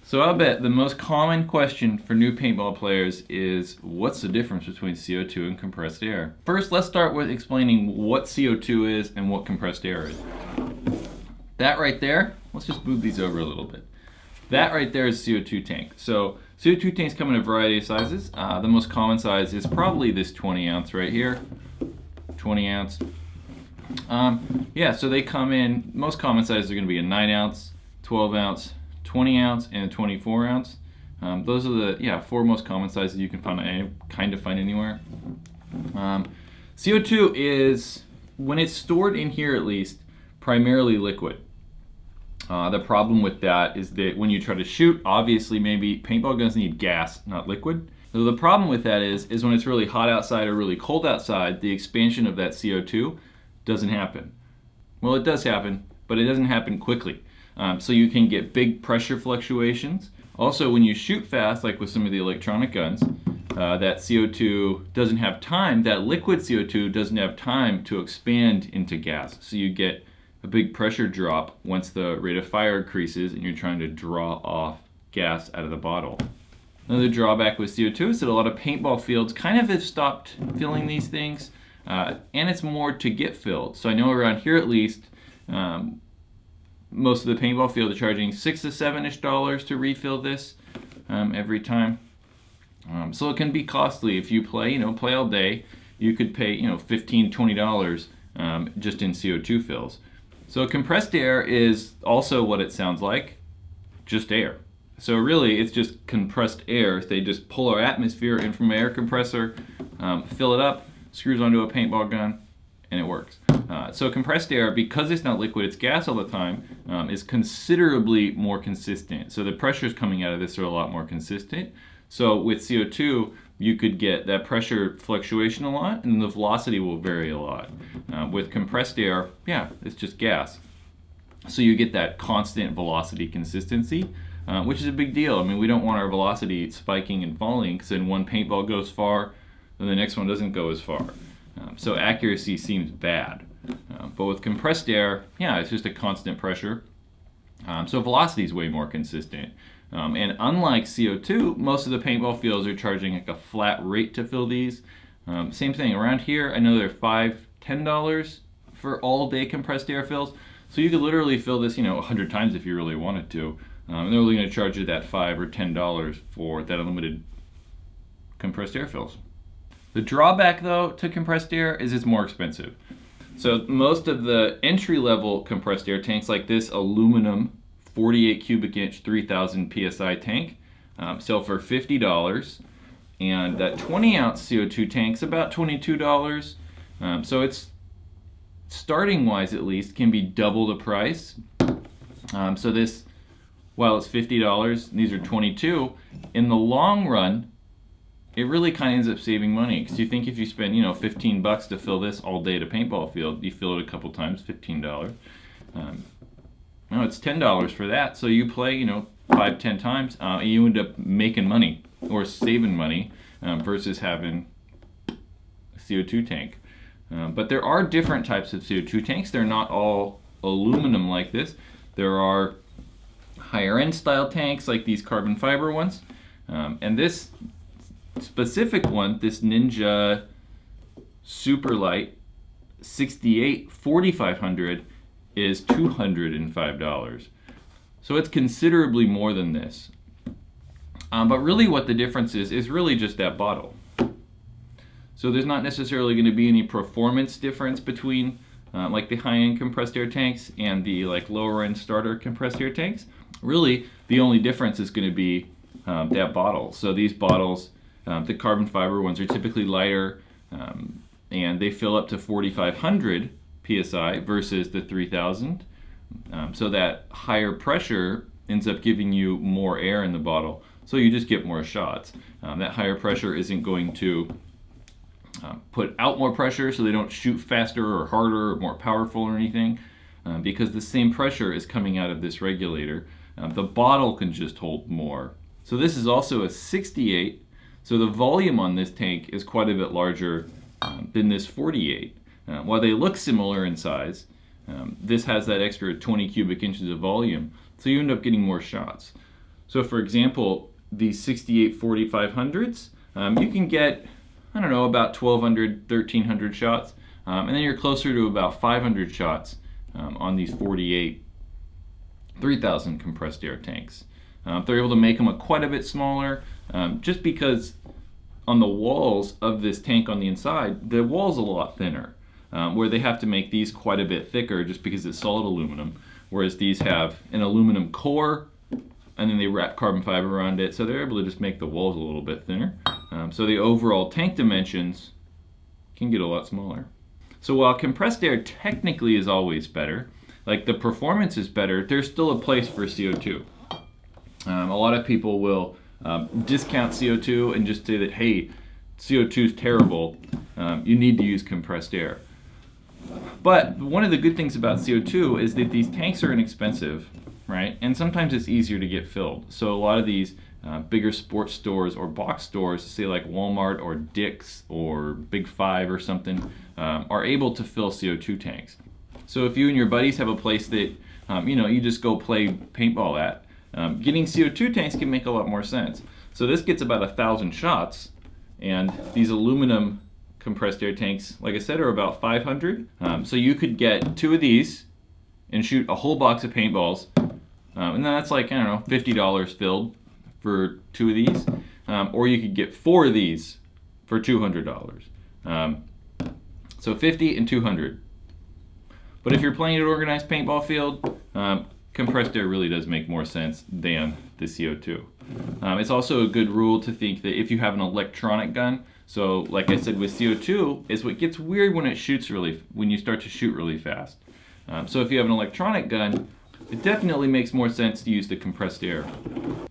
So I'll bet the most common question for new paintball players is, what's the difference between CO2 and compressed air? First, let's start with explaining what CO2 is and what compressed air is. That right there, let's just move these over a little bit. That right there is CO2 tank. So CO2 tanks come in a variety of sizes. The most common size is probably this 20 ounce right here. 20 ounce. Yeah, so they come in, most common sizes are going to be a 9 ounce, 12 ounce, 20 ounce, and 24 ounce. Those are the four most common sizes you can find anywhere. CO2 is, when it's stored in here at least, primarily liquid. The problem with that is that when you try to shoot, obviously maybe paintball guns need gas, not liquid. So the problem with that is when it's really hot outside or really cold outside, the expansion of that CO2 doesn't happen. Well, it does happen, but it doesn't happen quickly. So you can get big pressure fluctuations. Also, when you shoot fast, like with some of the electronic guns, that CO2 doesn't have time, that liquid CO2 doesn't have time to expand into gas. So you get a big pressure drop once the rate of fire increases and you're trying to draw off gas out of the bottle. Another drawback with CO2 is that a lot of paintball fields kind of have stopped filling these things, and it's more to get filled. So I know around here at least, most of the paintball field are charging $6 to $7-ish to refill this every time. So it can be costly if you play all day. You could pay $15, $20 just in CO2 fills. So compressed air is also what it sounds like, just air. So really it's just compressed air. They just pull our atmosphere in from an air compressor, fill it up, screws onto a paintball gun, and it works. So compressed air, because it's not liquid, it's gas all the time, is considerably more consistent. So the pressures coming out of this are a lot more consistent. So with CO2, you could get that pressure fluctuation a lot, and the velocity will vary a lot. With compressed air, it's just gas. So you get that constant velocity consistency, which is a big deal. I mean, we don't want our velocity spiking and falling, because then one paintball goes far, and the next one doesn't go as far. So accuracy seems bad. But with compressed air, it's just a constant pressure. So velocity is way more consistent. And unlike CO2, most of the paintball fields are charging like a flat rate to fill these. Same thing around here. I know they're $5, $10 for all day compressed air fills. So you could literally fill this 100 times if you really wanted to. And they're only going to charge you that $5 or $10 for that unlimited compressed air fills. The drawback though to compressed air is it's more expensive. So most of the entry-level compressed air tanks, like this aluminum 48 cubic inch 3000 psi tank, sell for $50, and that 20 ounce CO2 tank's about $22. So it's, starting wise at least, can be double the price. So this, while it's $50, these are $22. In the long run, it really kind of ends up saving money, because you think if you spend $15 to fill this all day at a paintball field, you fill it a couple times, $15. No, it's $10 for that. So you play 5, 10 times, and you end up making money or saving money versus having a CO2 tank. But there are different types of CO2 tanks. They're not all aluminum like this. There are higher end style tanks like these carbon fiber ones, and this specific one, this Ninja Superlight 68 4500, is $205. So it's considerably more than this. But really what the difference is really just that bottle. So there's not necessarily going to be any performance difference between like the high-end compressed air tanks and the lower-end starter compressed air tanks. Really, the only difference is going to be that bottle. So these bottles, the carbon fiber ones, are typically lighter, and they fill up to 4500 psi versus the 3000. So that higher pressure ends up giving you more air in the bottle, so you just get more shots. That higher pressure isn't going to put out more pressure, so they don't shoot faster or harder or more powerful or anything, because the same pressure is coming out of this regulator. The bottle can just hold more. So this is also a 68, so the volume on this tank is quite a bit larger than this 48. While they look similar in size, this has that extra 20 cubic inches of volume, so you end up getting more shots. So for example, these 68 4500s, you can get, I don't know, about 1200, 1300 shots, and then you're closer to about 500 shots on these 48 3000 compressed air tanks. They're able to make them quite a bit smaller, just because on the walls of this tank on the inside, the wall's a lot thinner, where they have to make these quite a bit thicker just because it's solid aluminum, whereas these have an aluminum core and then they wrap carbon fiber around it, so they're able to just make the walls a little bit thinner. So the overall tank dimensions can get a lot smaller. So while compressed air technically is always better, like the performance is better, there's still a place for CO2. A lot of people will discount CO2 and just say that, hey, CO2 is terrible, you need to use compressed air. But one of the good things about CO2 is that these tanks are inexpensive, right? And sometimes it's easier to get filled. So a lot of these bigger sports stores or box stores, say like Walmart or Dick's or Big Five or something, are able to fill CO2 tanks. So if you and your buddies have a place that you just go play paintball at, getting CO2 tanks can make a lot more sense. So this gets about 1,000 shots, and these aluminum compressed air tanks, like I said, are about 500. So you could get 2 of these and shoot a whole box of paintballs, and then that's like, I don't know, $50 filled for 2 of these, or you could get 4 of these for $200. So 50 and 200. But if you're playing at an organized paintball field, compressed air really does make more sense than the CO2. It's also a good rule to think that if you have an electronic gun, so like I said with CO2, is what gets weird when you start to shoot really fast. So if you have an electronic gun, it definitely makes more sense to use the compressed air.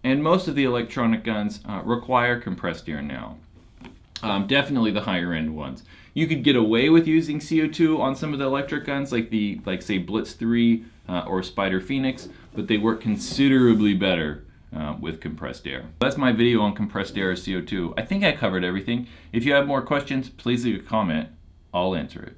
And most of the electronic guns require compressed air now. Definitely the higher end ones. You could get away with using CO2 on some of the electric guns, like say Blitz 3 or Spider Phoenix, but they work considerably better with compressed air. That's my video on compressed air or CO2. I think I covered everything. If you have more questions, please leave a comment. I'll answer it.